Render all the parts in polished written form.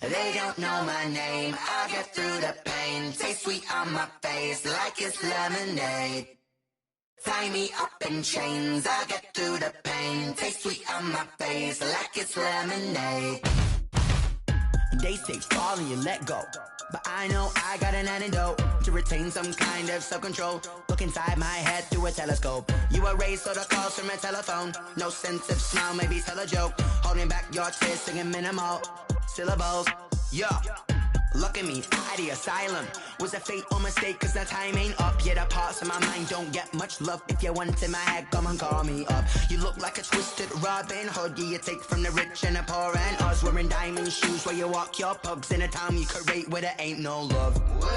They don't know my name, I get through the pain. Taste sweet on my face like it's lemonade. Tie me up in chains, I get through the pain. Taste sweet on my face like it's lemonade. They say fall and you let go, but I know I got an antidote to retain some kind of self-control. Look inside my head through a telescope. You erase all the calls from a telephone. No sense of smile, maybe tell a joke. Holding back your tears, singing minimal syllables. Yeah, look at me, out of the asylum. Was a fate or mistake, cause the time ain't up. Yeah, the parts of my mind don't get much love. If you want in my head, come and call me up. You look like a twisted Robin Hood. Yeah, you take from the rich and the poor and us. Wearing diamond shoes where you walk your pugs. In a town you create where there ain't no love. Where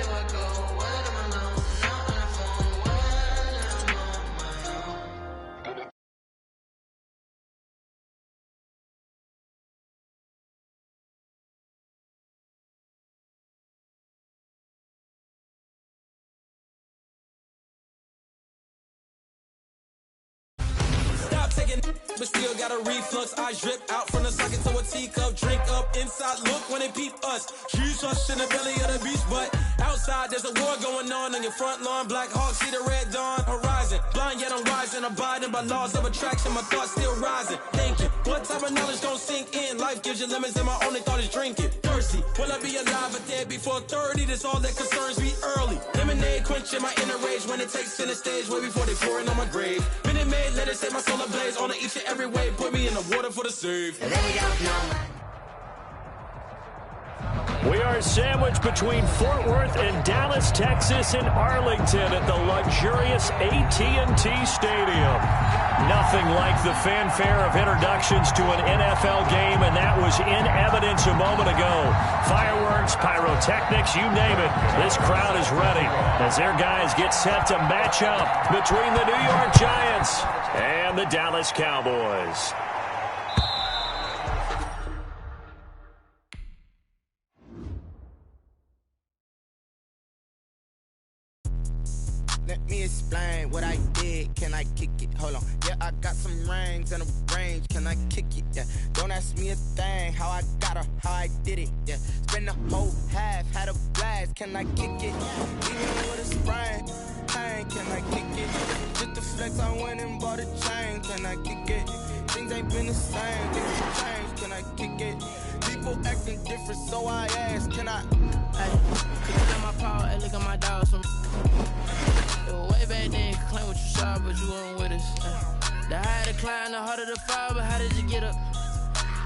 do I go? Where do I know? Not on the phone. When I'm on my own. But still got a reflux. I drip out from the socket to a teacup. Drink up inside, look when they peep us. Huge us in the belly of the beach, but outside there's a war going on your front lawn. Black Hawk, see the red dawn horizon. Blind yet I'm rising, abiding by laws of attraction. My thoughts still rising. Thinking, what type of knowledge gon' sink in? Life gives you lemons and my only thought is drinking. Thirsty, will I be alive or dead before 30? That's all that concerns me early. Lemonade quenching my inner rage when it takes center stage way before they pour it on my grave. Minute Maid, let it set my soul ablaze on each and every way. Put me in the water for the save. They don't know. We are sandwiched between Fort Worth and Dallas, Texas, and Arlington at the luxurious AT&T Stadium. Nothing like the fanfare of introductions to an NFL game, and that was in evidence a moment ago. Fireworks, pyrotechnics, you name it. This crowd is ready as their guys get set to match up between the New York Giants and the Dallas Cowboys. Let me explain what I did. Can I kick it? Hold on. Yeah, I got some rings and a range. Can I kick it? Yeah. Don't ask me a thing. How I got her, how I did it. Yeah. Spend the whole half, had a blast. Can I kick it? Even with a sprain. Pain, can I kick it? Just the flex, I went and bought a chain. Can I kick it? Things ain't been the same. Things have changed. Can I kick it? People acting different, so I ask. Can I? Hey, look at my power, hey, look at my dogs from. Way back then, you could claim what you saw, but you weren't with us. The higher the climb, the harder the fall, but how did you get up?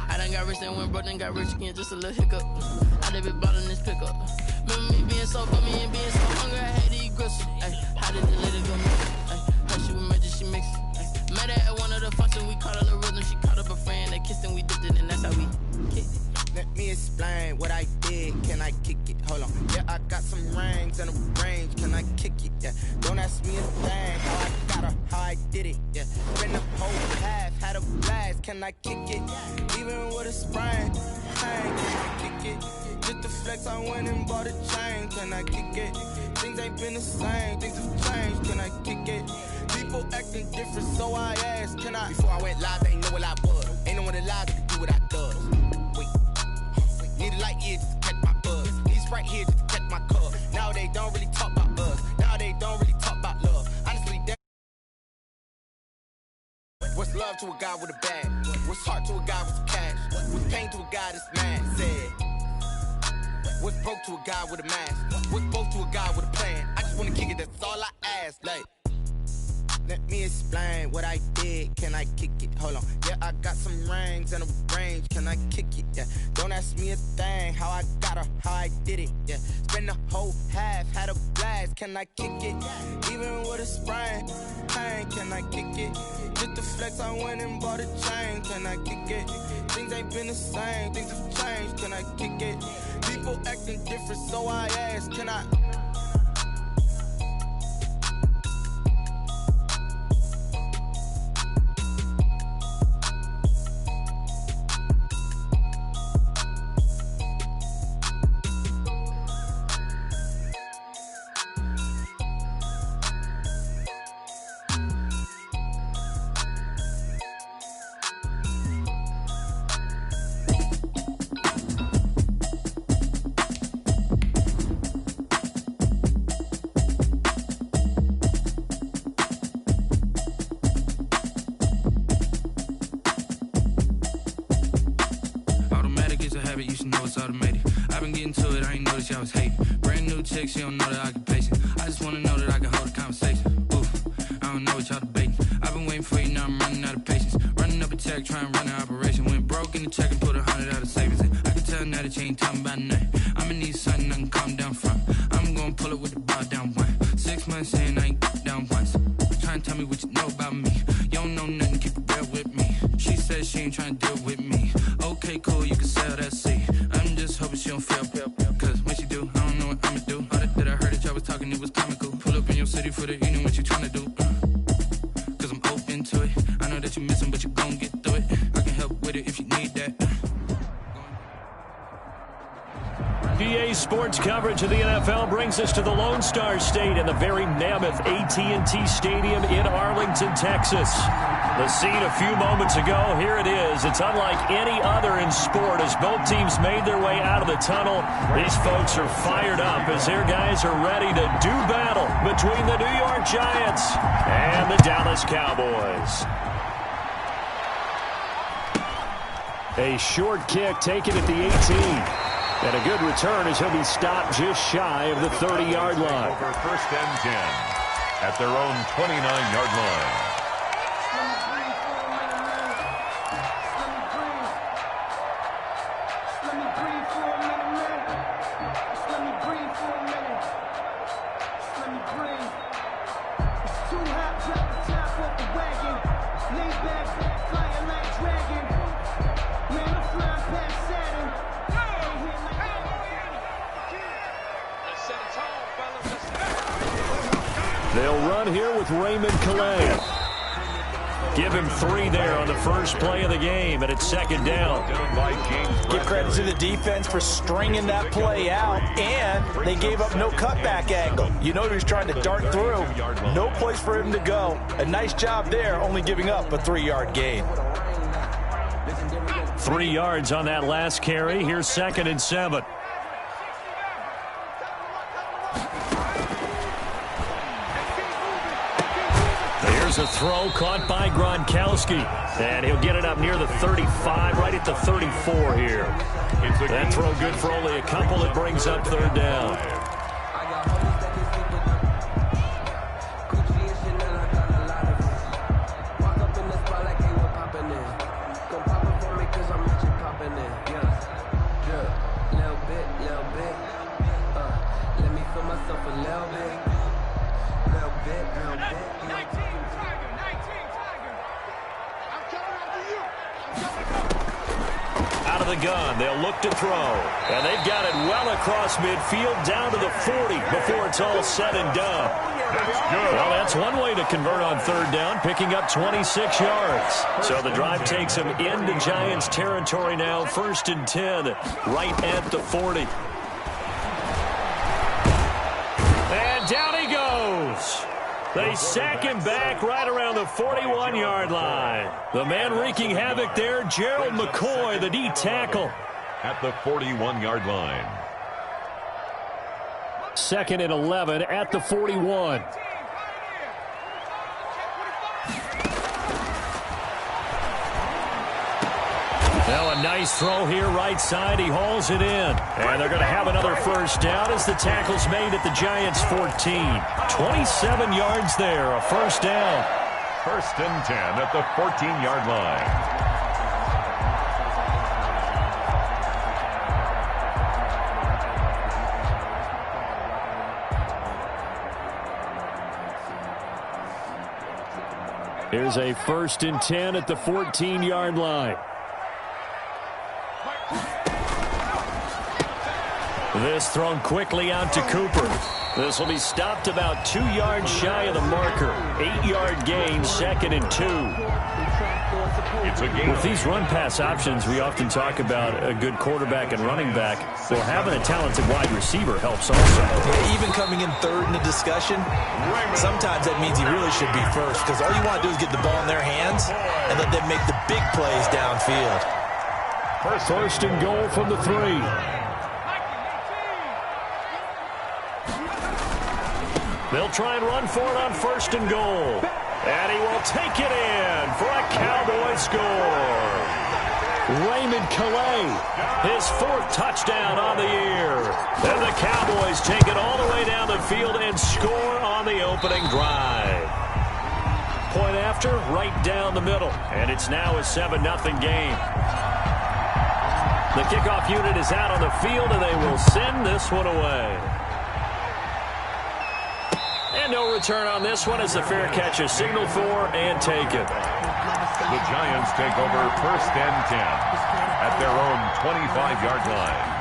I done got rich, then went broke, then got rich again, just a little hiccup. I done been ballin' this pickup. Remember me being so gummy and being so hungry, I had to eat gristle. Ay, how did the lady go mix? Her she was magic, she mixed. Met her at one of the functions, we caught her the rhythm, she caught up a friend, they kissed and we dipped it, and that's how we kicked it. Let me explain what I did. Can I kick it? Hold on. Yeah, I got some rings and a range. Can I kick it? Yeah. Don't ask me a thing. How I got her, how I did it. Yeah. Spend the whole half, had a blast. Can I kick it? Even with a sprain. Hey, can I kick it? Just the flex, I went and bought a chain. Can I kick it? Things ain't been the same. Things have changed. Can I kick it? People acting different, so I asked. Can I? Before I went live, they ain't know what I was. Ain't no one alive that can do what I does. Need a light year just to catch my buzz. Need Sprite here just to catch my cup. Now they don't really talk about us. Now they don't really talk about love. Honestly, what's love to a guy with a bag? What's heart to a guy with some cash? What's pain to a guy that's mad? Said. What's broke to a guy with a mask? What's both to a guy with a plan? I just wanna kick it, that's all I ask. Like, let me explain what I did. Can I kick it? Hold on. Yeah, I got some rings and a range. Can I kick it? Yeah. Don't ask me a thing. How I got her, how I did it. Yeah. Spend the whole half, had a blast. Can I kick it? Even with a sprain. Pain, can I kick it? Just the flex, I went and bought a chain. Can I kick it? Things ain't been the same. Things have changed. Can I kick it? People acting different, so I ask. Can I? politics, she don't know that I can pace it. I just wanna know that I can hold a conversation. Oof, I don't know what y'all debating. I've been waiting for you, now I'm running out of patience. Running up a check, trying to run an operation. Went broke in the check and put 100 out of savings. I can tell now that you ain't talking about nothing. I'ma need something I can calm down from. I'm gonna pull it with the bar down one. 6 months in, I ain't down once. Trying to tell me what you know about me. You don't know nothing, keep it real with me. She says she ain't trying to deal with me. Okay, cool, you can sell that seat. I'm just hoping she don't feel. Cause when she do, I don't know what I'ma do. All that I heard that y'all was talking, it was comical. Pull up in your city for the evening, what you trying to do? Cause I'm open to it. I know that you missing, but you gon' get through it. I can help with it if you need that. PA Sports coverage of the NFL brings us to the Lone Star State and the very mammoth AT&T Stadium in Arlington, Texas. The scene a few moments ago, here it is. It's unlike any other in sport as both teams made their way out of the tunnel. These folks are fired up as their guys are ready to do battle between the New York Giants and the Dallas Cowboys. A short kick taken at the 18. And a good return as he'll be stopped just shy of the 30-yard line. Over 1st and 10 at their own 29-yard line. They'll run here with Raymond Calais. Give him 3 there on the first play of the game, and it's 2nd down. Give credit to the defense for stringing that play out, and they gave up no cutback angle. You know he was trying to dart through. No place for him to go. A nice job there, only giving up a 3-yard gain. 3 yards on that last carry. Here's 2nd and 7. A throw caught by Gronkowski, and he'll get it up near the 35, right at the 34 here. That throw good for only a couple. It brings up 3rd down. The gun. They'll look to throw. And they've got it well across midfield down to the 40 before it's all said and done. Well, that's one way to convert on 3rd down, picking up 26 yards. So the drive takes them into Giants territory now, 1st and 10, right at the 40. And down he goes. They sack him back right around the 41-yard line. The man wreaking havoc there, Gerald McCoy, the D tackle. At the 41-yard line. 2nd and 11 at the 41. Now a nice throw here right side. He hauls it in. And they're going to have another 1st down as the tackle's made at the Giants' 14. 27 yards there, a 1st down. 1st and 10 at the 14-yard line. Here's a 1st and 10 at the 14-yard line. This thrown quickly out to Cooper. This will be stopped about 2 yards shy of the marker. 8-yard gain, 2nd and 2. With these run-pass options, we often talk about a good quarterback and running back. Well, having a talented wide receiver helps also. Yeah, even coming in 3rd in the discussion, sometimes that means he really should be 1st, because all you want to do is get the ball in their hands and let them make the big plays downfield. 1st and goal from the 3. They'll try and run for it on 1st and goal. And he will take it in for a Cowboy score. Raymond Calais, his 4th touchdown on the year. And the Cowboys take it all the way down the field and score on the opening drive. Point after, right down the middle. And it's now a 7-0 game. The kickoff unit is out on the field, and they will send this one away. And no return on this one as the fair catch is signaled for and taken. The Giants take over 1st and 10 at their own 25-yard line.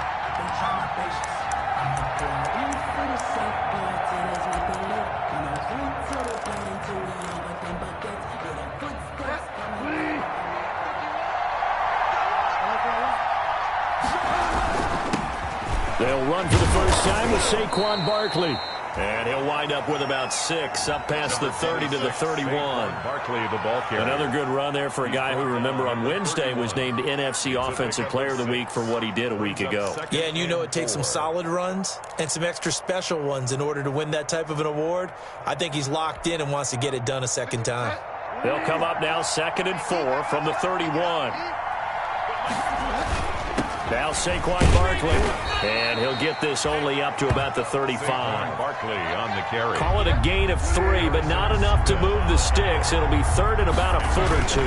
They'll run for the first time with Saquon Barkley. And he'll wind up with about 6, up past the 30 to the 31. Barkley, the ball carrier. Another good run there for a guy who, remember, on Wednesday was named NFC Offensive Player of the Week for what he did a week ago. Yeah, and you know it takes some solid runs and some extra special ones in order to win that type of an award. I think he's locked in and wants to get it done a second time. They'll come up now 2nd and 4 from the 31. Now Saquon Barkley, and he'll get this only up to about the 35. Barkley on the carry. Call it a gain of 3, but not enough to move the sticks. It'll be 3rd and about a foot or 2.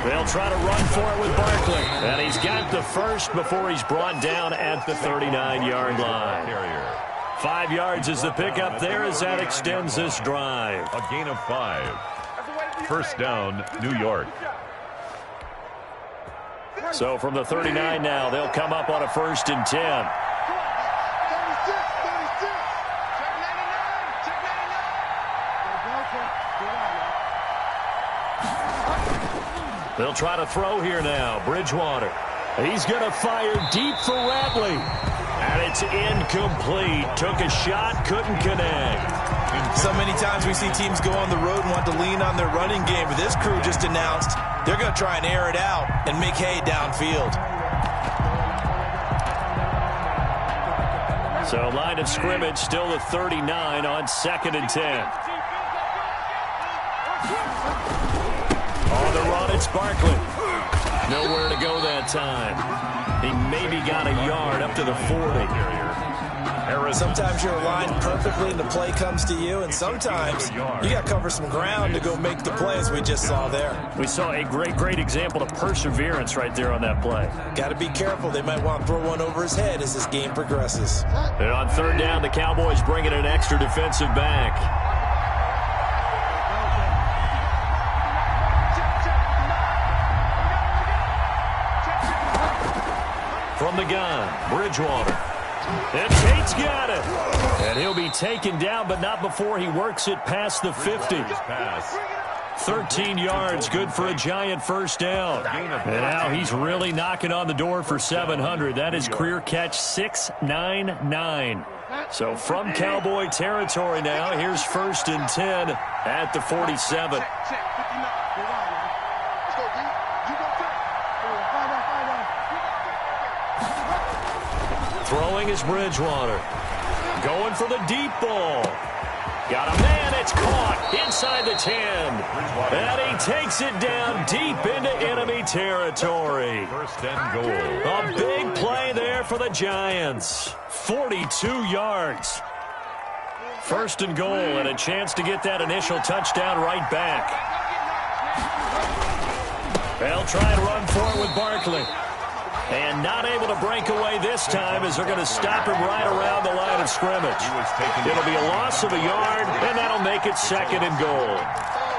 They'll try to run for it with Barkley, and he's got the first before he's brought down at the 39-yard line. 5 yards is the pickup there as that extends this drive. A gain of 5. 1st down, New York. So from the 39 now, they'll come up on a 1st and 10. They'll try to throw here now. Bridgewater. He's going to fire deep for Ratley. And it's incomplete. Took a shot, couldn't connect. So many times we see teams go on the road and want to lean on their running game, but this crew just announced they're going to try and air it out and make hay downfield. So line of scrimmage still the 39 on 2nd and 10. On the run, it's Barkley. Nowhere to go that time. He maybe got a yard up to the 40. Sometimes you're aligned perfectly and the play comes to you, and sometimes you got to cover some ground to go make the play, as we just saw there. We saw a great example of perseverance right there on that play. Got to be careful. They might want to throw one over his head as this game progresses. And on 3rd down, the Cowboys bring in an extra defensive back. From the gun, Bridgewater. And Tate's got it. And he'll be taken down, but not before he works it past the 50. 13 yards, good for a Giant 1st down. And now he's really knocking on the door for 700. That is career catch 699. So from Cowboy territory now, here's 1st and 10 at the 47. Throwing is Bridgewater. Going for the deep ball. Got a man, it's caught inside the 10. And he takes it down deep into enemy territory. 1st and goal. A big play there for the Giants. 42 yards. 1st and goal, and a chance to get that initial touchdown right back. They'll try and run for it with Barkley. And not able to break away this time as they're going to stop him right around the line of scrimmage. It'll be a loss of a yard, and that'll make it 2nd and goal.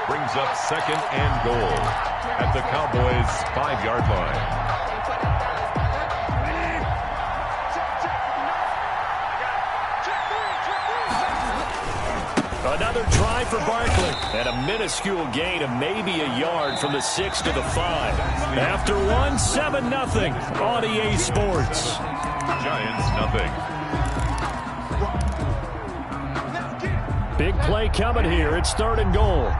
Brings up 2nd and goal at the Cowboys' 5-yard line. Another try for Barkley. And a minuscule gain of maybe a yard from the 6 to the 5. After one, 7-0 on EA Sports. Giants, nothing. Big play coming here. It's 3rd and goal.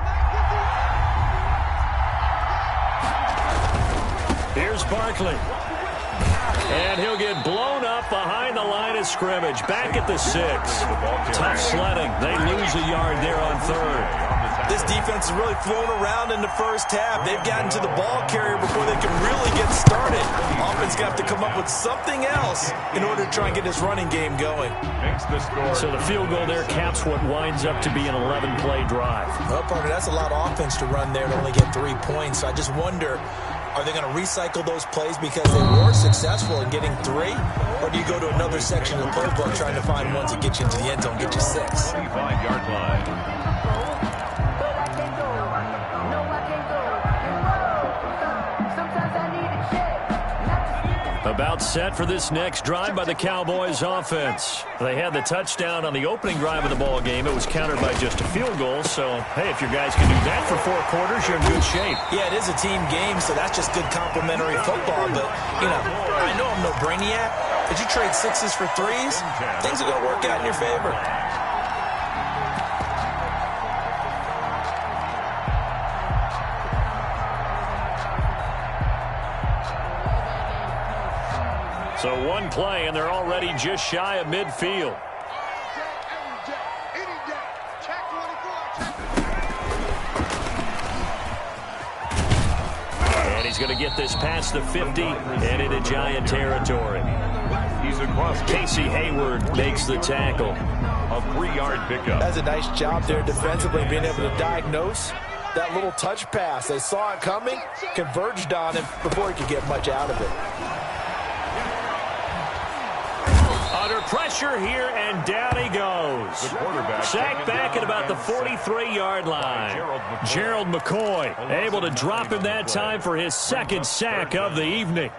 Here's Barkley. And he'll get blown up behind the line of scrimmage. Back at the 6. Tough sledding. They lose a yard there on 3rd. This defense is really thrown around in the first half. They've gotten to the ball carrier before they can really get started. Offense got to come up with something else in order to try and get this running game going. So the field goal there caps what winds up to be an 11-play drive. Well, partner, that's a lot of offense to run there to only get 3 points. So I just wonder, are they going to recycle those plays because they were successful in getting 3? Or do you go to another section of the playbook trying to find ones that get you into the end zone, get you 6? 25-yard line. About set for this next drive by the Cowboys offense. They had the touchdown on the opening drive of the ball game. It was countered by just a field goal. So, hey, if your guys can do that for 4 quarters, you're in good shape. Yeah, it is a team game, so that's just good complementary football. But, you know, I know I'm no brainiac. Did you trade 6s for 3s? Things are going to work out in your favor. So 1 play, and they're already just shy of midfield. And he's going to get this past the 50 and into Giant territory. He's across. Casey Hayward makes the tackle. A 3-yard pickup. That's a nice job there defensively, being able to diagnose that little touch pass. They saw it coming, converged on him before he could get much out of it. Under pressure here, and down he goes. Sacked back at about the 43-yard line. Gerald McCoy able to drop him that time for his 2nd sack of the evening.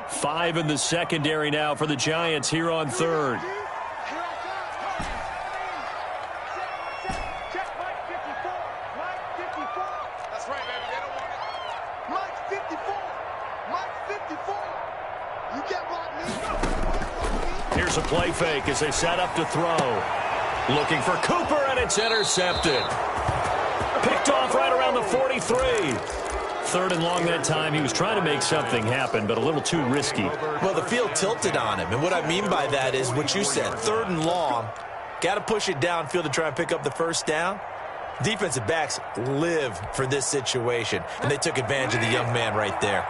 Five in the secondary now for the Giants here on 3rd. That's right, baby. They don't want it. Mike 54. Mike 54. You can't block me. Here's a play fake as they set up to throw. Looking for Cooper, and it's intercepted. Picked off right around the 43. 3rd and long that time. He was trying to make something happen, but a little too risky. Well, the field tilted on him, and what I mean by that is what you said. 3rd and long, got to push it downfield to try and pick up the 1st down. Defensive backs live for this situation, and they took advantage of the young man right there.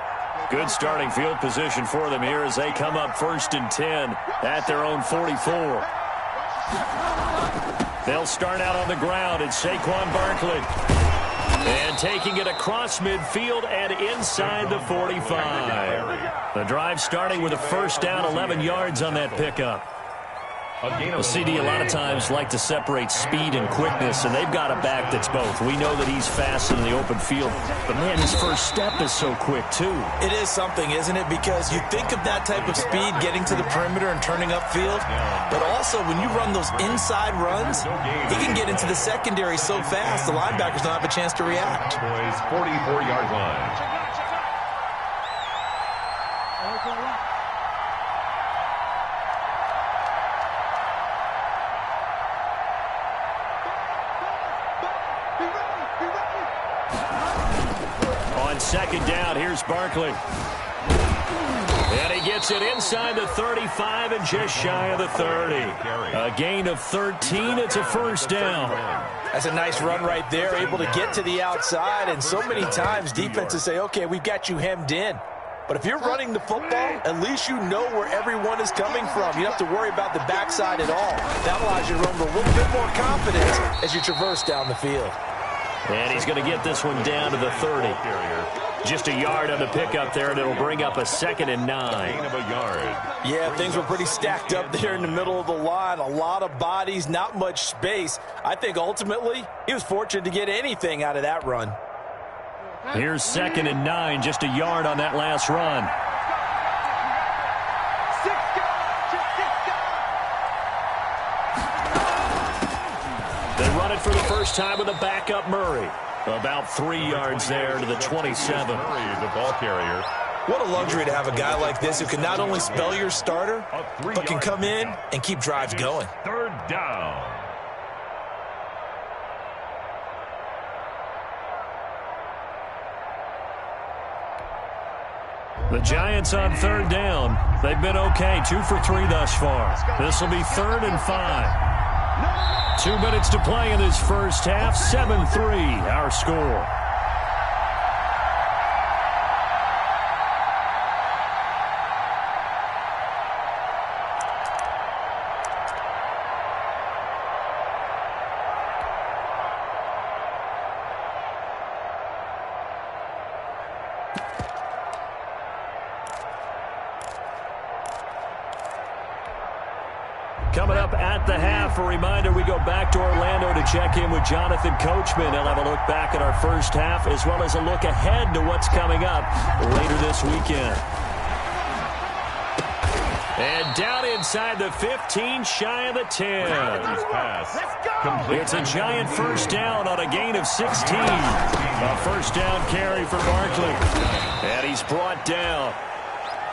Good starting field position for them here as they come up 1st and 10 at their own 44. They'll start out on the ground. It's Saquon Barkley. And taking it across midfield and inside the 45. The drive starting with a 1st down, 11 yards on that pickup. The CD a lot of times like to separate speed and quickness, and they've got a back that's both. We know that he's fast in the open field, but, man, his first step is so quick, too. It is something, isn't it? Because you think of that type of speed getting to the perimeter and turning upfield, but also when you run those inside runs, he can get into the secondary so fast the linebackers don't have a chance to react. Boys, 44-yard line. On 2nd down, here's Barkley. And he gets it inside the 35 and just shy of the 30. A gain of 13. It's a 1st down. That's a nice run right there, able to get to the outside. And so many times defenses say, okay, we've got you hemmed in. But if you're running the football, at least you know where everyone is coming from. You don't have to worry about the backside at all. That allows you to run with a little bit more confidence as you traverse down the field. And he's going to get this one down to the 30. Just a yard on the pickup there, and it'll bring up a 2nd and 9. Gain of a yard. Yeah, things were pretty stacked up there in the middle of the line. A lot of bodies, not much space. I think ultimately he was fortunate to get anything out of that run. Here's 2nd and 9, just a yard on that last run. They run it for the first time with a backup Murray. About 3 yards there to the 27. Murray, the ball carrier. What a luxury to have a guy like this who can not only spell your starter, but can come in and keep drives going. 3rd down. The Giants on third down. They've been okay, 2 for 3 thus far. This will be 3rd and 5. 2 minutes to play in this first half. 7-3 our score. Coming up at the half, a reminder we go back to Orlando to check in with Jonathan Coachman. He'll have a look back at our first half as well as a look ahead to what's coming up later this weekend. And down inside the 15, shy of the 10. It's a Giant first down on a gain of 16. A first down carry for Barkley. And he's brought down.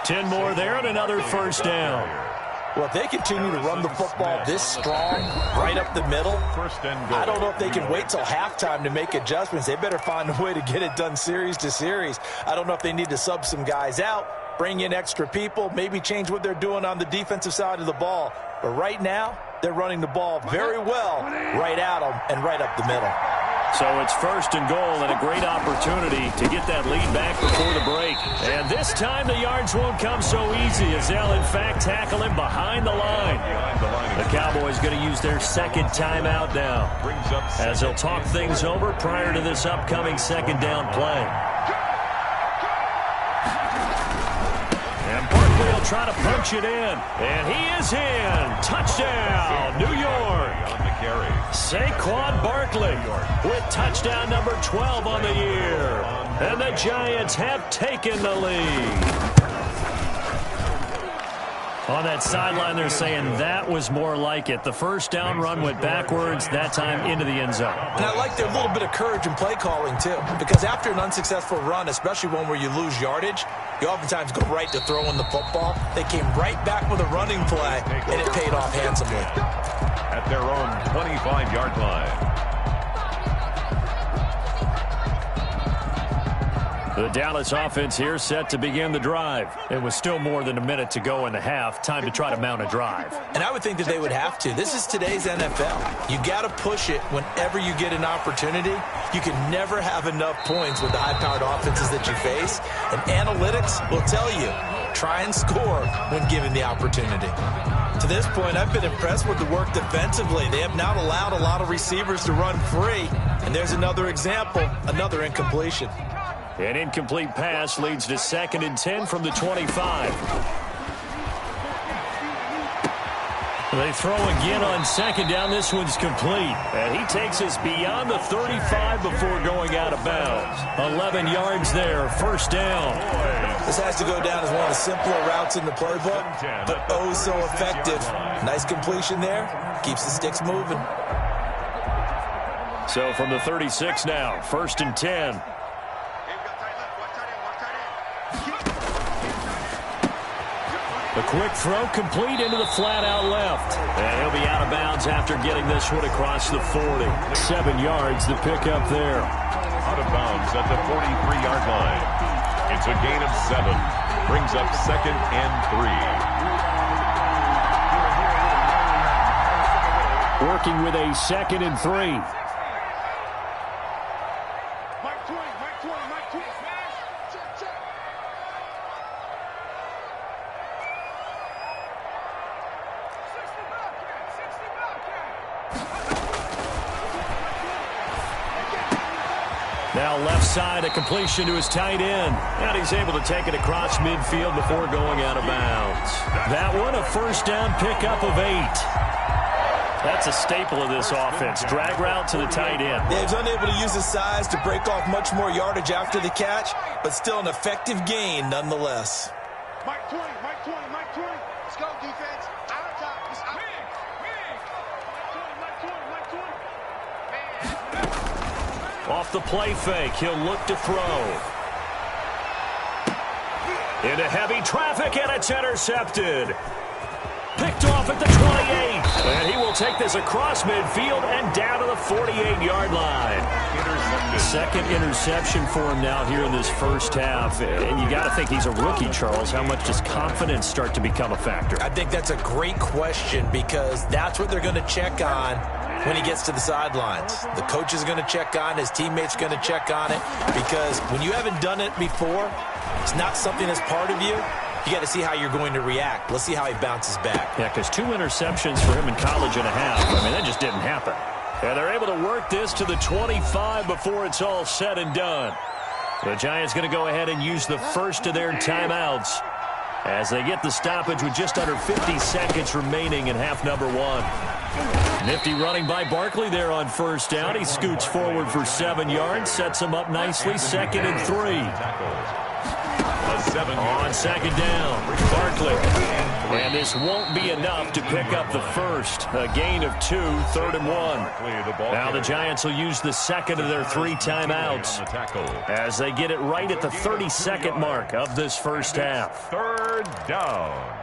10 more there and another first down. Well, if they continue to run the football this strong, right up the middle, I don't know if they can wait till halftime to make adjustments. They better find a way to get it done series to series. I don't know if they need to sub some guys out, bring in extra people, maybe change what they're doing on the defensive side of the ball. But right now, they're running the ball very well right at them and right up the middle. So it's 1st and goal and a great opportunity to get that lead back before the break. And this time the yards won't come so easy as they'll in fact tackle him behind the line. The Cowboys going to use their second timeout now as they'll talk things over prior to this upcoming second down play. And Barkley will try to punch it in. And he is in. Touchdown, New York. Saquon Barkley with touchdown number 12 on the year. And the Giants have taken the lead. On that sideline, they're saying that was more like it. The first down run went backwards, that time into the end zone. And I like their little bit of courage in play calling, too. Because after an unsuccessful run, especially one where you lose yardage, you oftentimes go right to throwing the football. They came right back with a running play, and it paid off handsomely. At their own 25-yard line. The Dallas offense here set to begin the drive. It was still more than a minute to go in the half. Time to try to mount a drive. And I would think that they would have to. This is today's NFL. You got to push it whenever you get an opportunity. You can never have enough points with the high-powered offenses that you face. And analytics will tell you, try and score when given the opportunity. To this point, I've been impressed with the work defensively. They have not allowed a lot of receivers to run free. And there's another example, another incompletion. An incomplete pass leads to 2nd and 10 from the 25. They throw again on 2nd down. This one's complete. And he takes us beyond the 35 before going out of bounds. 11 yards there, first down. This has to go down as one of the simpler routes in the playbook, but oh so effective. Nice completion there. Keeps the sticks moving. So from the 36 now, 1st and 10. The quick throw complete into the flat out left. And he'll be out of bounds after getting this one across the 40. 7 yards the pickup there. Out of bounds at the 43-yard line. It's a gain of 7. Brings up 2nd and 3. Working with a 2nd and 3. Now left side, a completion to his tight end. And he's able to take it across midfield before going out of bounds. That one, a first down pickup of 8. That's a staple of this offense. Drag route to the tight end. Yeah, he's unable to use his size to break off much more yardage after the catch, but still an effective gain nonetheless. Mike 20, Mike 20, Mike 20. Let's go, defense. Out of top. It's out. Mike 20, Mike 20, Mike 20. Off the play fake, he'll look to throw. Into heavy traffic, and it's intercepted. Picked off at the 28. And he will take this across midfield and down to the 48-yard line. second interception for him now here in this first half. And you got to think he's a rookie, Charles. How much does confidence start to become a factor? I think that's a great question because that's what they're going to check on when he gets to the sidelines. The coach is going to check on it. His teammates are going to check on it because when you haven't done it before, it's not something that's part of you. You got to see how you're going to react. Let's see how he bounces back. Yeah, because 2 interceptions for him in college and a half. I mean, that just didn't happen. And they're able to work this to the 25 before it's all said and done. The Giants going to go ahead and use the first of their timeouts as they get the stoppage with just under 50 seconds remaining in half number 1. Nifty running by Barkley there on first down. He scoots forward for 7 yards, sets him up nicely, 2nd and 3. On 2nd down, Barkley. And this won't be enough to pick up the first. A gain of 2, 3rd and 1. Now the Giants will use the second of their 3 timeouts as they get it right at the 32nd mark of this first half. 3rd down.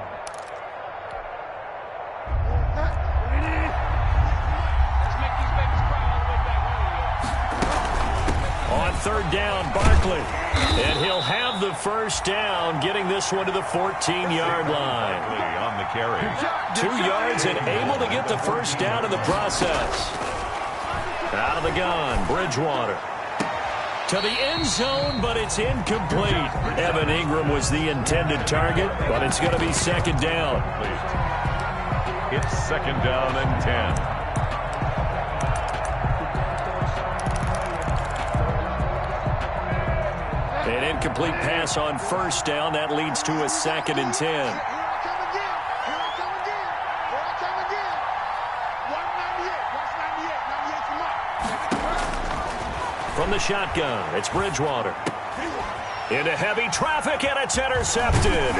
On 3rd down, Barkley. And he'll have the first down, getting this one to the 14-yard line. On the carry. 2 yards and able to get the first down in the process. Out of the gun, Bridgewater. To the end zone, but it's incomplete. Evan Ingram was the intended target, but it's going to be 2nd down. It's 2nd down and 10. An incomplete pass on first down. That leads to a 2nd and 10. From the shotgun, it's Bridgewater. Into heavy traffic, and it's intercepted.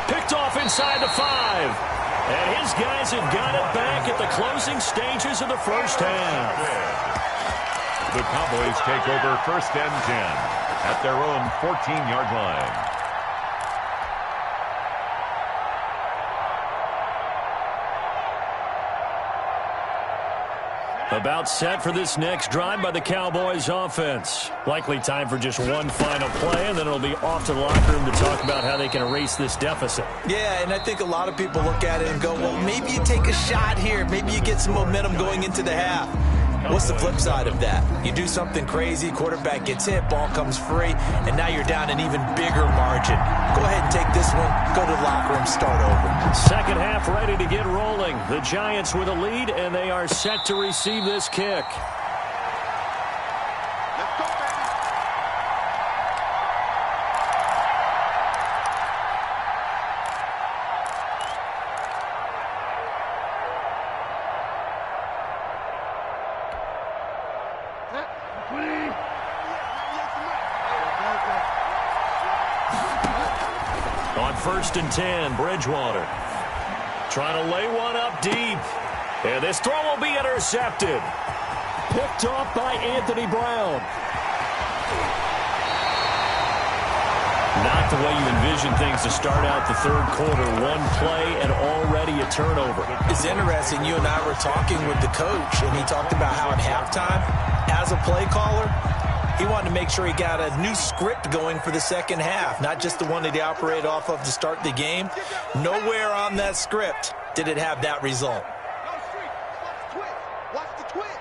Picked off inside the 5. And his guys have got it back at the closing stages of the first half. The Cowboys take over 1st and 10 at their own 14-yard line. About set for this next drive by the Cowboys offense. Likely time for just one final play, and then it'll be off to the locker room to talk about how they can erase this deficit. Yeah, and I think a lot of people look at it and go, well, maybe you take a shot here. Maybe you get some momentum going into the half. What's the flip side of that? You do something crazy, quarterback gets hit, ball comes free, and now you're down an even bigger margin. Go ahead and take this one, go to the locker room, start over. Second half ready to get rolling. The Giants with a lead, and they are set to receive this kick. On 1st and 10, Bridgewater trying to lay one up deep. And this throw will be intercepted. Picked off by Anthony Brown. Not the way you envision things to start out the 3rd quarter. One play and already a turnover. It's interesting. You and I were talking with the coach, and he talked about how at halftime, as a play caller, he wanted to make sure he got a new script going for the second half, not just the one that he operated off of to start the game. Nowhere on that script did it have that result. Watch the twist.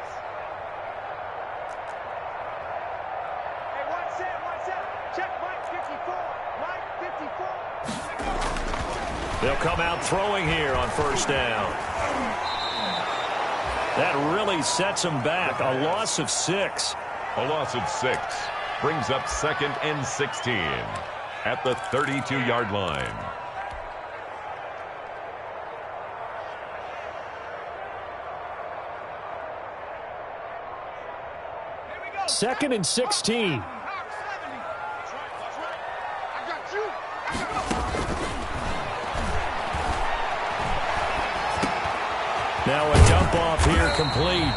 Hey, watch that. Check Mike 54. Mike 54. They'll come out throwing here on 1st down. That really sets them back. A loss of 6. A loss of 6 brings up 2nd and 16 at the 32-yard line. Second and 16. Now a dump off here complete.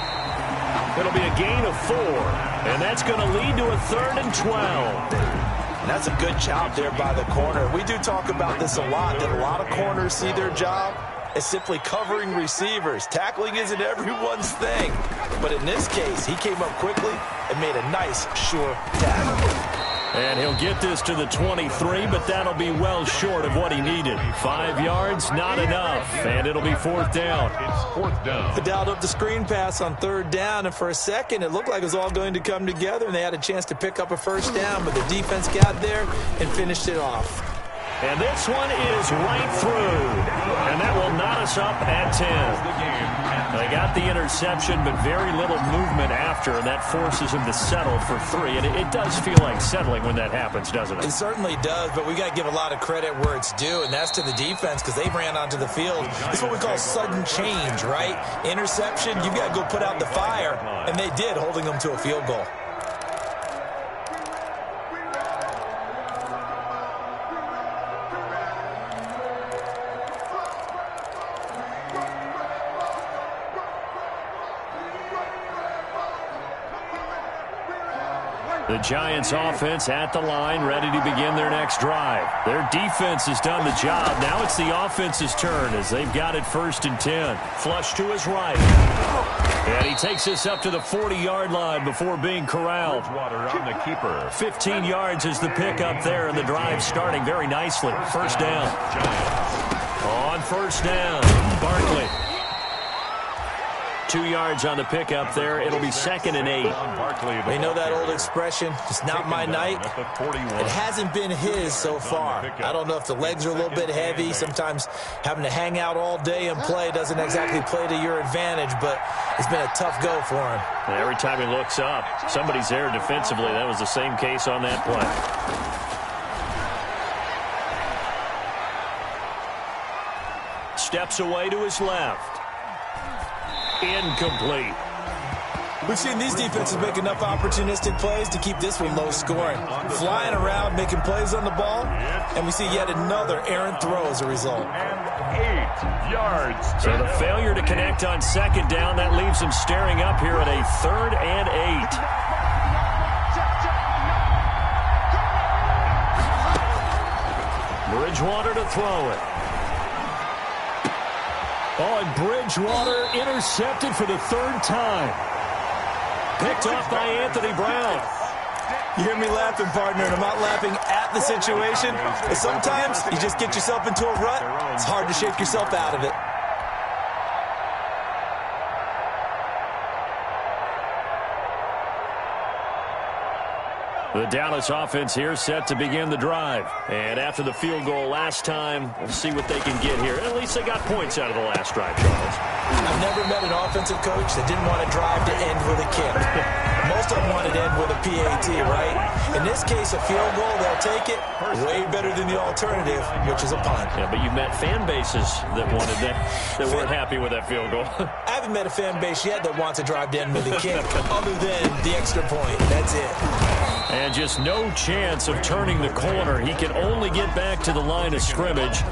It'll be a gain of 4, and that's going to lead to a 3rd and 12. That's a good job there by the corner. We do talk about this a lot, that a lot of corners see their job is simply covering receivers. Tackling isn't everyone's thing. But in this case, he came up quickly and made a nice, sure tackle. And he'll get this to the 23, but that'll be well short of what he needed. 5 yards, not enough, and it'll be 4th down. It's 4th down. They dialed up the screen pass on 3rd down, and for a second, it looked like it was all going to come together, and they had a chance to pick up a 1st down, but the defense got there and finished it off. And this one is right through, and that will knot us up at 10. They got the interception, but very little movement after, and that forces him to settle for 3. And it does feel like settling when that happens, doesn't it? It certainly does, but we got to give a lot of credit where it's due, and that's to the defense because they ran onto the field. It's what we call sudden change, right? Interception, you've got to go put out the fire, and they did, holding them to a field goal. The Giants offense at the line, ready to begin their next drive. Their defense has done the job. Now it's the offense's turn as they've got it 1st and 10. Flush to his right. And he takes this up to the 40-yard line before being corralled. Bridgewater on the keeper. 15 yards is the pickup there, and the drive starting very nicely. 1st down. On 1st down, Barkley. 2 yards on the pickup there. It'll be 2nd and 8. We know that old expression, it's not my night. It hasn't been his so far. I don't know if the legs are a little bit heavy. Sometimes having to hang out all day and play doesn't exactly play to your advantage, but it's been a tough go for him. And every time he looks up, somebody's there defensively. That was the same case on that play. Steps away to his left. Incomplete. We've seen these defenses make enough opportunistic plays to keep this one low scoring. Flying around, making plays on the ball, and we see yet another errant throw as a result. And 8 yards. So the failure to connect on 2nd down, that leaves them staring up here at a 3rd and 8. Bridgewater to throw it. Oh, and Bridgewater intercepted for the 3rd time. Picked off by Anthony Brown. You hear me laughing, partner, and I'm not laughing at the situation. But sometimes you just get yourself into a rut. It's hard to shake yourself out of it. The Dallas offense here set to begin the drive. And after the field goal last time, we'll see what they can get here. At least they got points out of the last drive, Charles. I've never met an offensive coach that didn't want to drive to end with a kick. Most of them wanted to end with a PAT, right? In this case, a field goal, they'll take it. Way better than the alternative, which is a punt. Yeah, but you've met fan bases that wanted that weren't happy with that field goal. I haven't met a fan base yet that wants to drive to end with a kick, other than the extra point. That's it. And just no chance of turning the corner. He can only get back to the line of scrimmage.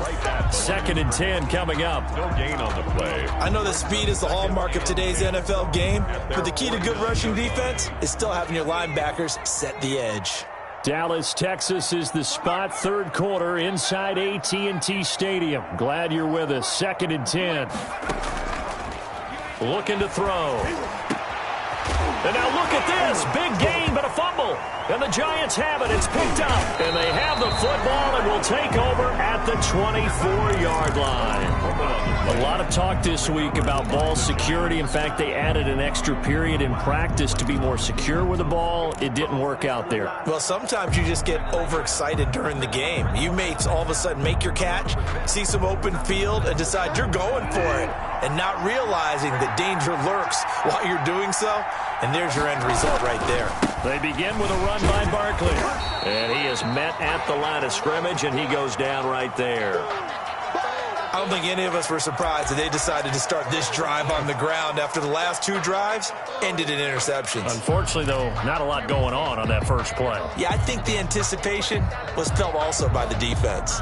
2nd and 10 coming up. No gain on the play. I know that speed is the hallmark of today's NFL game, but the key to good rushing defense is still having your linebackers set the edge. Dallas, Texas is the spot. 3rd quarter inside AT&T Stadium. Glad you're with us. 2nd and 10. Looking to throw. And now look at this. Big gain, but a fumble. And the Giants have it. It's picked up. And they have the football and will take over at the 24-yard line. A lot of talk this week about ball security. In fact, they added an extra period in practice to be more secure with the ball. It didn't work out there. Well, sometimes you just get overexcited during the game. You may all of a sudden make your catch, see some open field, and decide you're going for it, and not realizing that danger lurks while you're doing so. And there's your end result right there. They begin with a run by Barkley. And he is met at the line of scrimmage, and he goes down right there. I don't think any of us were surprised that they decided to start this drive on the ground after the last 2 drives ended in interceptions. Unfortunately, though, not a lot going on that first play. Yeah, I think the anticipation was felt also by the defense.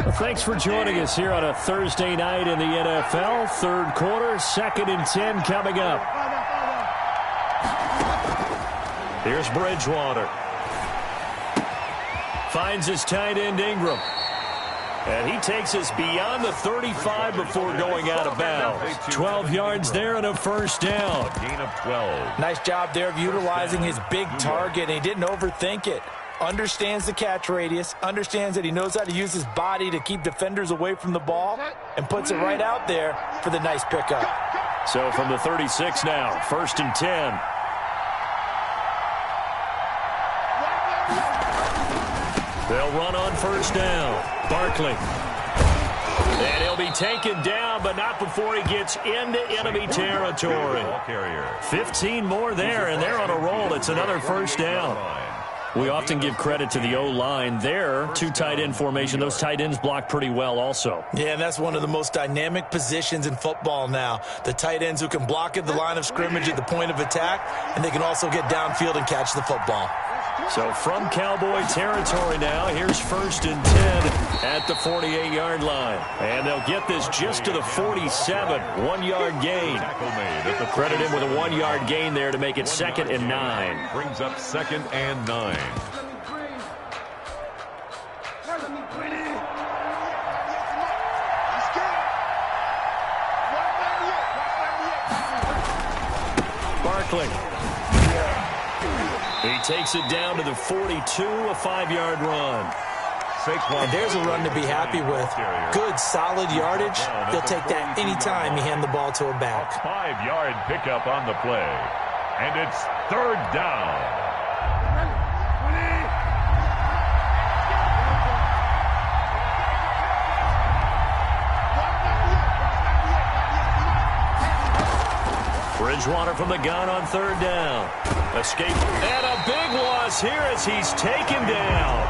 Well, thanks for joining us here on a Thursday night in the NFL. 3rd quarter, 2nd and 10 coming up. Here's Bridgewater. Finds his tight end, Ingram. And he takes us beyond the 35 before going out of bounds. 12 yards there and a first down. A gain of 12. Nice job there of utilizing his big target. He didn't overthink it. Understands the catch radius, understands that he knows how to use his body to keep defenders away from the ball, and puts it right out there for the nice pickup. So from the 36 now, 1st and 10. They'll run on first down. Barkley. And he'll be taken down, but not before he gets into enemy territory. 15 more there, and they're on a roll. It's another first down. We often give credit to the O-line there. 2 tight end formation. Those tight ends block pretty well also. Yeah, and that's one of the most dynamic positions in football now. The tight ends who can block at the line of scrimmage at the point of attack, and they can also get downfield and catch the football. So from Cowboy territory now, here's 1st and 10 at the 48-yard line. And they'll get this just to the 47, 1-yard gain. Credit him with a 1-yard gain there to make it 2nd and 9. Brings up 2nd and 9. Barkley. He takes it down to the 42, a 5-yard run. And there's a run to be happy with. Good, solid yardage. He'll take that anytime you hand the ball to a back. A 5-yard pickup on the play. And it's 3rd down. Bridgewater from the gun on 3rd down. Escape. And a big loss here as he's taken down.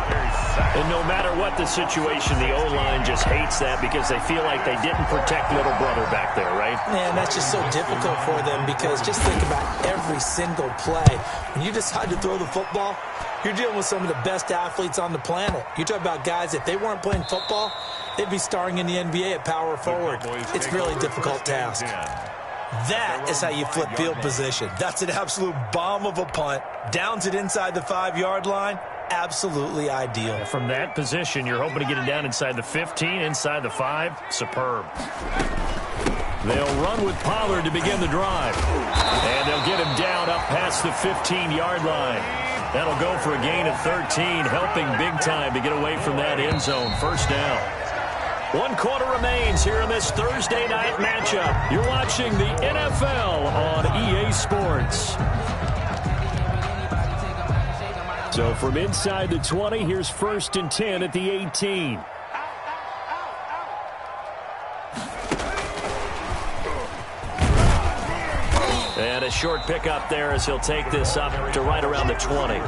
And no matter what the situation, the O-line just hates that because they feel like they didn't protect little brother back there, right? Man, that's just so difficult for them because just think about every single play. When you decide to throw the football, you're dealing with some of the best athletes on the planet. You talk about guys, if they weren't playing football, they'd be starring in the NBA at power forward. It's a really difficult task. That is how you flip field position. That's an absolute bomb of a punt. Downs it inside the 5-yard line. Absolutely ideal. From that position, you're hoping to get it down inside the 15, inside the 5. Superb. They'll run with Pollard to begin the drive. And they'll get him down up past the 15-yard line. That'll go for a gain of 13, helping big time to get away from that end zone. 1st down. 1 quarter remains here in this Thursday night matchup. You're watching the NFL on EA Sports. So from inside the 20, here's 1st and 10 at the 18. And a short pickup there as he'll take this up to right around the 20.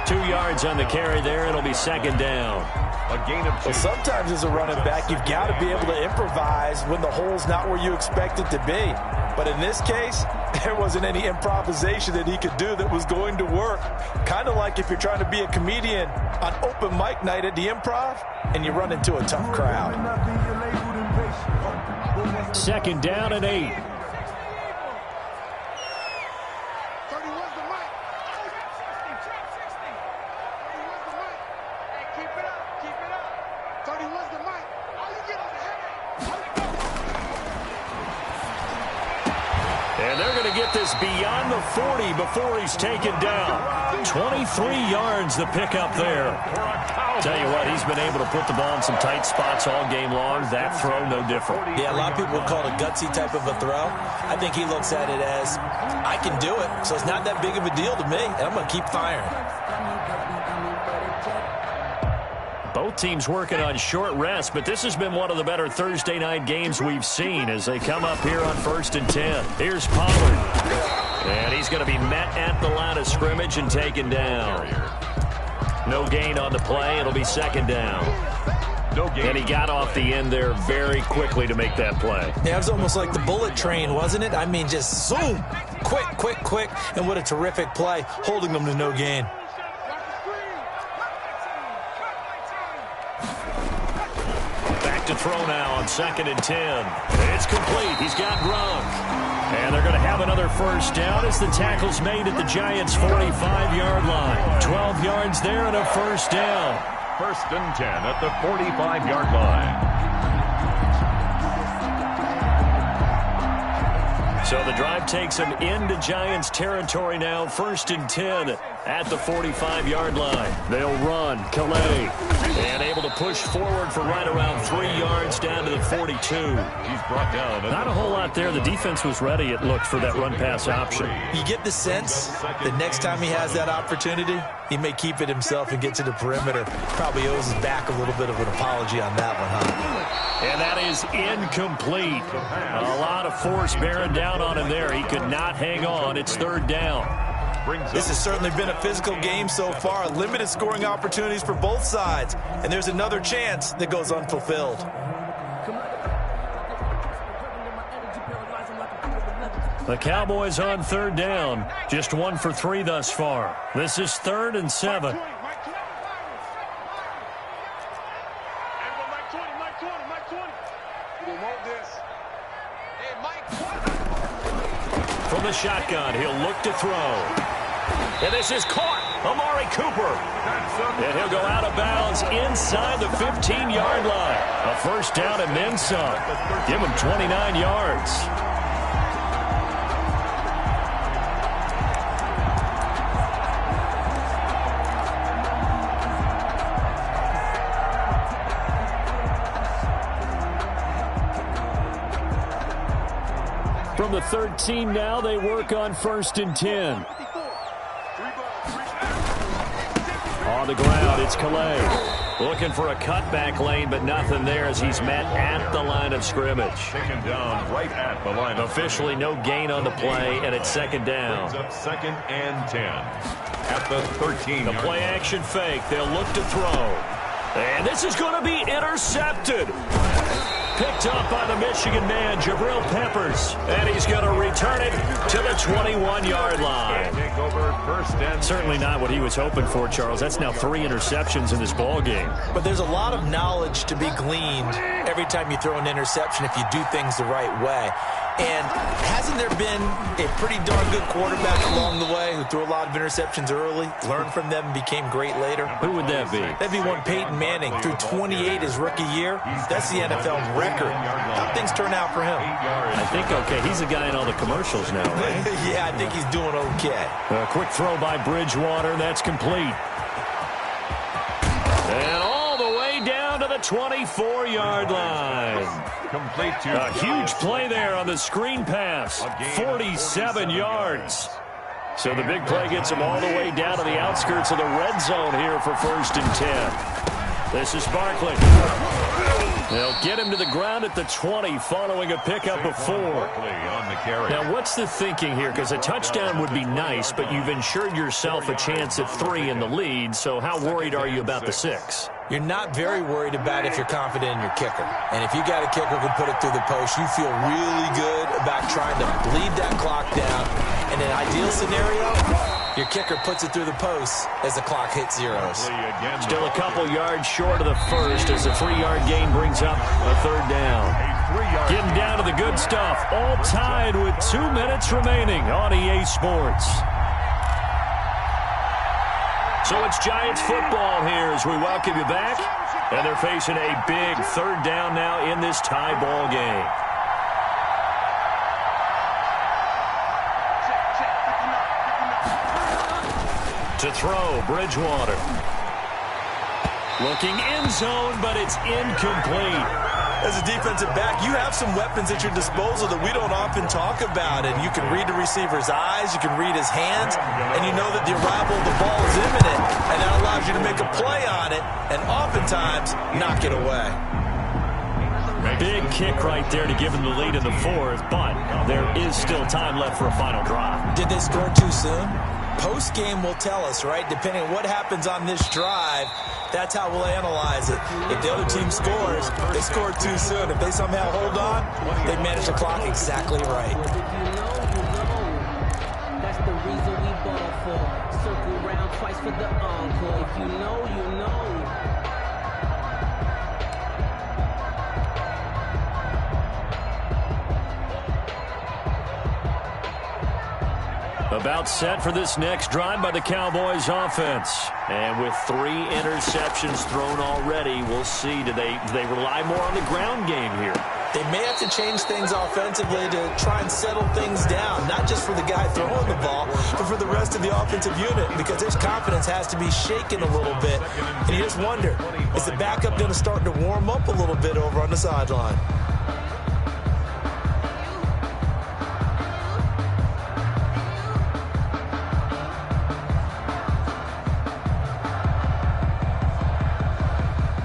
2 yards on the carry there. It'll be 2nd down. A gain of 2. Well, sometimes as a running back, you've got to be able to improvise when the hole's not where you expect it to be. But in this case, there wasn't any improvisation that he could do that was going to work. Kind of like if you're trying to be a comedian on open mic night at the Improv and you run into a tough crowd. 2nd down and 8. And they're going to get this beyond the 40 before he's taken down. 23 yards the pickup there. Tell you what, he's been able to put the ball in some tight spots all game long. That throw, no different. Yeah, a lot of people would call it a gutsy type of a throw. I think he looks at it as, I can do it, so it's not that big of a deal to me, and I'm going to keep firing. Both teams working on short rest, but this has been one of the better Thursday night games we've seen as they come up here on 1st and 10. Here's Pollard. And he's going to be met at the line of scrimmage and taken down. No gain on the play. It'll be 2nd down. No gain. And he got off the end there very quickly to make that play. Yeah, it was almost like the bullet train, wasn't it? I mean, just zoom. Quick, quick, quick. And what a terrific play, holding them to no gain. To throw now on 2nd and 10. It's complete. He's got Gronk. And they're going to have have another first down as the tackle's made at the Giants' 45-yard line. 12 yards there and a first down. First and 10 at the 45-yard line. So the drive takes them into Giants territory now. First and 10 at the 45-yard line. They'll run. Calais. And able to push forward for right around 3 yards down to the 42. He's brought down. Not a whole lot there. The defense was ready, it looked, for that run-pass option. You get the sense that next time he has that opportunity, he may keep it himself and get to the perimeter. Probably owes his back a little bit of an apology on that one, huh? And that is incomplete. A lot of force bearing down on him there. He could not hang on. It's third down. This has certainly been a physical game so far. Limited scoring opportunities for both sides. And there's another chance that goes unfulfilled. The Cowboys on third down. Just 1 for 3 thus far. This is 3rd and 7. From the shotgun, he'll look to throw. And this is caught. Amari Cooper. And he'll go out of bounds inside the 15-yard line. A first down and then some. Give him 29 yards. From the 13 now, they work on first and 10. On the ground, it's Calais. Looking for a cutback lane, but nothing there as he's met at the line of scrimmage. Taken down right at the line. Officially no gain on the play, and it's second down. Brings up 2nd and 10 at the 13. The play action fake. They'll look to throw. And this is going to be intercepted. Picked up by the Michigan man, Jabril Peppers. And he's going to return it to the 21-yard line. Take over first and Certainly not what he was hoping for, Charles. That's now 3 interceptions in this ball game. But there's a lot of knowledge to be gleaned every time you throw an interception if you do things the right way. And hasn't there been a pretty darn good quarterback along the way who threw a lot of interceptions early, learned from them, and became great later? Who would that be? That'd be one Peyton Manning. Threw 28 his rookie year. That's the NFL record. How'd things turn out for him? I think okay. He's a guy in all the commercials now, right? Yeah, I think he's doing okay. A quick throw by Bridgewater. That's complete. And all the way down to the 24-yard line. complete to a huge play there on the screen pass. 47 yards. So the big play gets him all the way down to the outskirts of the red zone here for first and 10. This is Barkley. They'll get him to the ground at the 20 following a pickup of 4. Now, what's the thinking here? Because a touchdown would be nice, but you've ensured yourself a chance at 3 in the lead, so how worried are you about the 6? You're not very worried about if you're confident in your kicker. And if you got a kicker who can put it through the post, you feel really good about trying to bleed that clock down. In an ideal scenario, your kicker puts it through the post as the clock hits zeros. Still a couple yards short of the first as a 3-yard gain brings up a third down. Getting down to the good stuff. All tied with 2 minutes remaining on EA Sports. So it's Giants football here as we welcome you back. And they're facing a big third down now in this tie ball game. To throw, Bridgewater. Looking end zone, but it's incomplete. As a defensive back, you have some weapons at your disposal that we don't often talk about. And you can read the receiver's eyes, you can read his hands, and you know that the arrival of the ball is imminent. And that allows you to make a play on it and oftentimes knock it away. Big kick right there to give them the lead in the fourth, but there is still time left for a final drive. Did they score too soon? Post-game will tell us, right? Depending on what happens on this drive, that's how we'll analyze it. If the other team scores, they scored too soon. If they somehow hold on, they manage the clock exactly right. That's the reason we ball for. Circle round twice for the encore. If you know, you know. About set for this next drive by the Cowboys offense. And with 3 interceptions thrown already, we'll see. Do they rely more on the ground game here? They may have to change things offensively to try and settle things down, not just for the guy throwing the ball, but for the rest of the offensive unit, because his confidence has to be shaken a little bit. And you just wonder, is the backup going to start to warm up a little bit over on the sideline?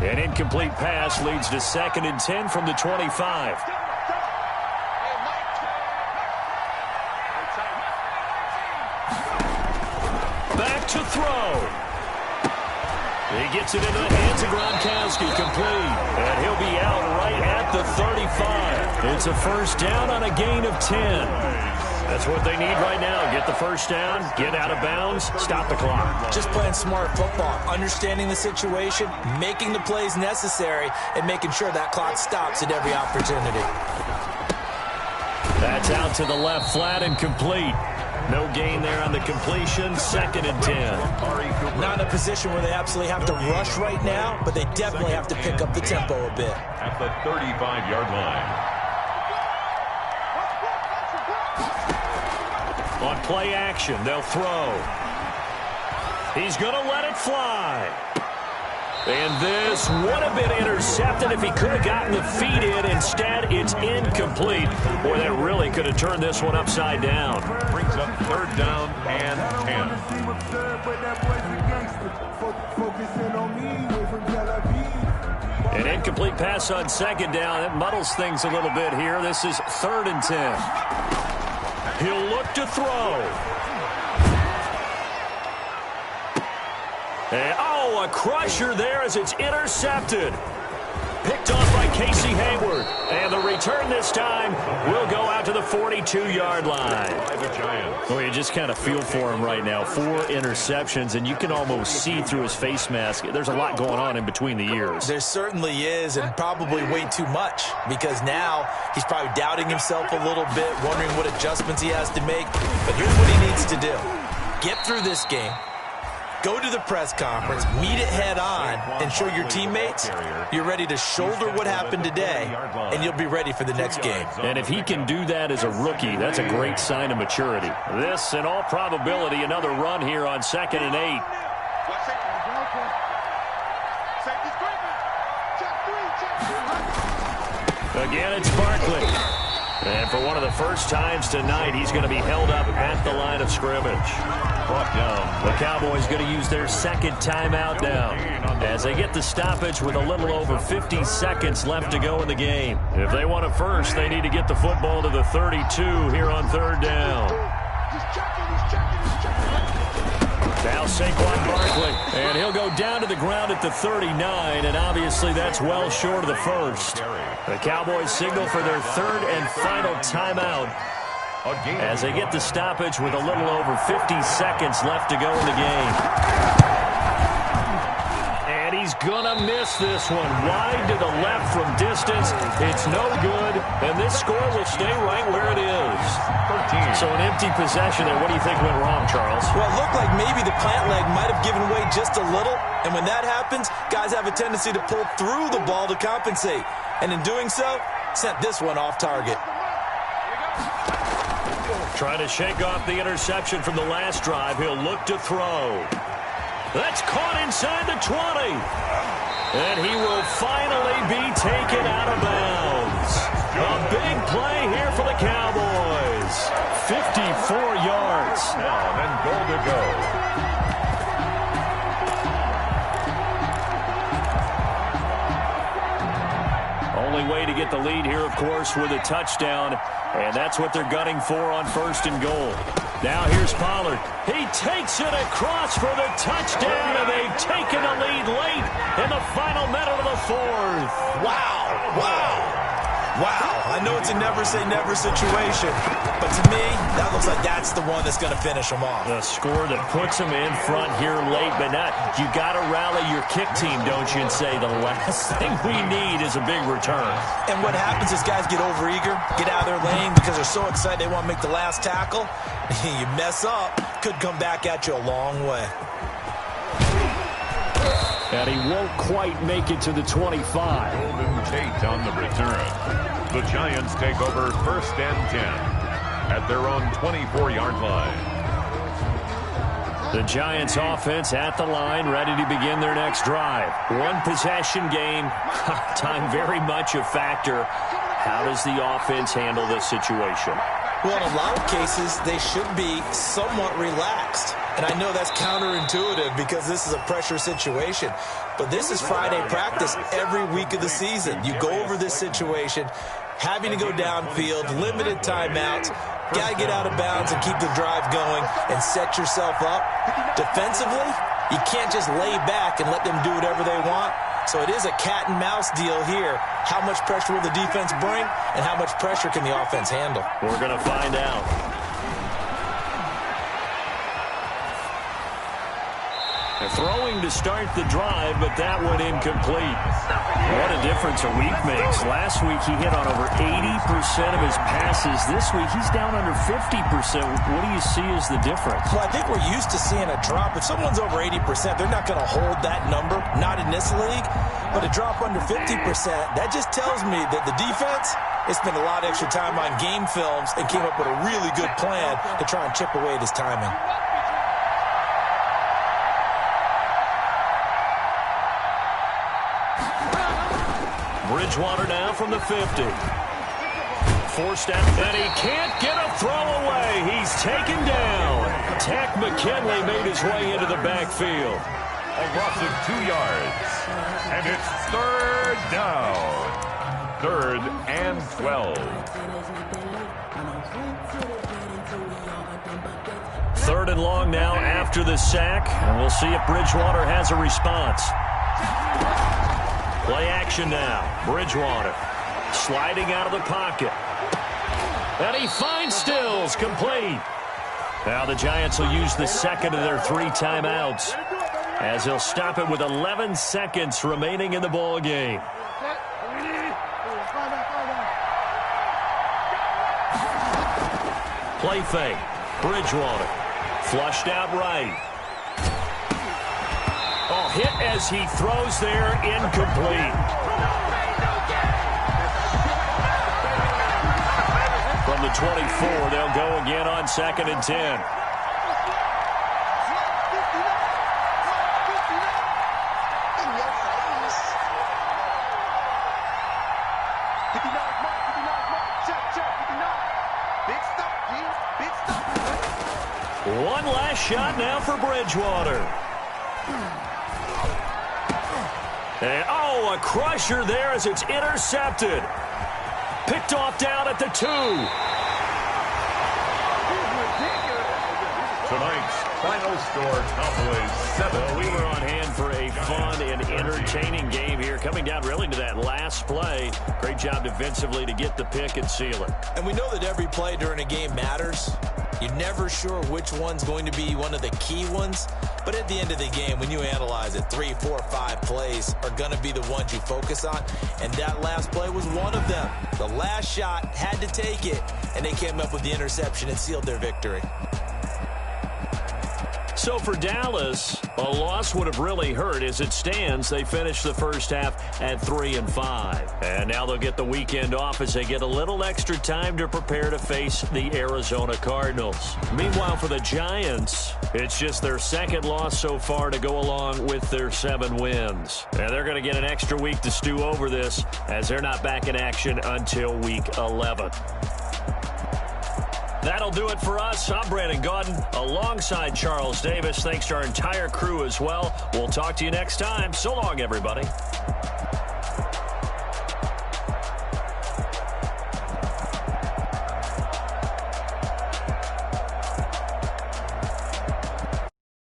An incomplete pass leads to 2nd and 10 from the 25. Back to throw. He gets it into the hands of Gronkowski, complete. And he'll be out right at the 35. It's a first down on a gain of 10. That's what they need right now. Get the first down, get out of bounds, stop the clock. Just playing smart football, understanding the situation, making the plays necessary, and making sure that clock stops at every opportunity. That's out to the left flat and complete. No gain there on the completion, 2nd and 10. Not in a position where they absolutely have to rush right now, but they definitely have to pick up the tempo a bit. At the 35-yard line. On play action, they'll throw. He's going to let it fly. And this would have been intercepted if he could have gotten the feet in. Instead, it's incomplete. Boy, that really could have turned this one upside down. Brings up 3rd down and 10. An incomplete pass on 2nd down. That muddles things a little bit here. This is 3rd and 10. He'll look to throw. And, a crusher there as it's intercepted. Picked off by Casey Hayward. And the return this time will go out to the 42-yard line. Well, you just kind of feel for him right now. 4 interceptions, and you can almost see through his face mask. There's a lot going on in between the ears. There certainly is, and probably way too much, because now he's probably doubting himself a little bit, wondering what adjustments he has to make. But here's what he needs to do. Get through this game. Go to the press conference, meet it head on, and show your teammates you're ready to shoulder what happened today, and you'll be ready for the next game. And if he can do that as a rookie, that's a great sign of maturity. This, in all probability, another run here on 2nd and 8. Again, it's Barkley. And for one of the first times tonight, he's going to be held up at the line of scrimmage. Brought down. The Cowboys going to use their 2nd timeout now as they get the stoppage with a little over 50 seconds left to go in the game. If they want it first, they need to get the football to the 32 here on 3rd down. Now Saquon Barkley, and he'll go down to the ground at the 39, and obviously that's well short of the first. The Cowboys signal for their 3rd and final timeout as they get the stoppage with a little over 50 seconds left to go in the game. And he's going to miss this one. Wide to the left from distance. It's no good, and this score will stay right where it is. 13. So an empty possession there. What do you think went wrong, Charles? Well, it looked like maybe the plant leg might have given way just a little, and when that happens, guys have a tendency to pull through the ball to compensate. And in doing so, sent this one off target. Trying to shake off the interception from the last drive. He'll look to throw. That's caught inside the 20. And he will finally be taken out of bounds. A big play here for the Cowboys. 54 yards. Now, then goal to go. Only way to get the lead here, of course, with a touchdown. And that's what they're gunning for on 1st and goal. Now here's Pollard. He takes it across for the touchdown, and they've taken the lead late in the final minute of the 4th. Wow. Wow, I know it's a never-say-never situation, but to me, that looks like that's the one that's going to finish them off. The score that puts them in front here late, but not. You got to rally your kick team, don't you, and say the last thing we need is a big return. And what happens is guys get overeager, get out of their lane because they're so excited they want to make the last tackle. You mess up, could come back at you a long way. And he won't quite make it to the 25. Golden Tate on the return. The Giants take over 1st and 10 at their own 24-yard line. The Giants offense at the line, ready to begin their next drive. One possession game, time very much a factor. How does the offense handle this situation? Well, in a lot of cases, they should be somewhat relaxed. And I know that's counterintuitive because this is a pressure situation. But this is Friday practice every week of the season. You go over this situation, having to go downfield, limited timeouts, got to get out of bounds and keep the drive going and set yourself up. Defensively, you can't just lay back and let them do whatever they want. So it is a cat and mouse deal here. How much pressure will the defense bring and how much pressure can the offense handle? We're going to find out. They're throwing to start the drive, but that went incomplete. What a difference a week makes. Last week he hit on over 80% of his passes. This week he's down under 50%. What do you see as the difference? Well, I think we're used to seeing a drop. If someone's over 80%, they're not going to hold that number, not in this league. But a drop under 50%, that just tells me that the defense has spent a lot of extra time on game films and came up with a really good plan to try and chip away at his timing. Bridgewater now from the 50. Forced out, and he can't get a throw away. He's taken down. Tack McKinley made his way into the backfield. A loss of 2 yards. And it's 3rd down. 3rd and 12. 3rd and long now after the sack. And we'll see if Bridgewater has a response. Play action now. Bridgewater sliding out of the pocket. And he finds Stills, complete. Now the Giants will use the second of their 3 timeouts as they'll stop it with 11 seconds remaining in the ball game. Play fake. Bridgewater flushed out right. Oh, hit as he throws there, incomplete. From the 24, they'll go again on 2nd and 10. One last shot now for Bridgewater. And, oh, a crusher there as it's intercepted. Picked off down at the 2. Tonight's final score, Cowboys 7. Well, we were on hand for a fun and entertaining game here. Coming down really to that last play. Great job defensively to get the pick and seal it. And we know that every play during a game matters. You're never sure which one's going to be one of the key ones. But at the end of the game, when you analyze it, 3, 4, 5 plays are going to be the ones you focus on. And that last play was one of them. The last shot had to take it, and they came up with the interception and sealed their victory. So for Dallas, a loss would have really hurt. As it stands, they finished the first half at 3-5. And now they'll get the weekend off as they get a little extra time to prepare to face the Arizona Cardinals. Meanwhile, for the Giants, it's just their 2nd loss so far to go along with their 7 wins. And they're going to get an extra week to stew over this as they're not back in action until week 11. That'll do it for us. I'm Brandon Gaudin alongside Charles Davis. Thanks to our entire crew as well. We'll talk to you next time. So long, everybody.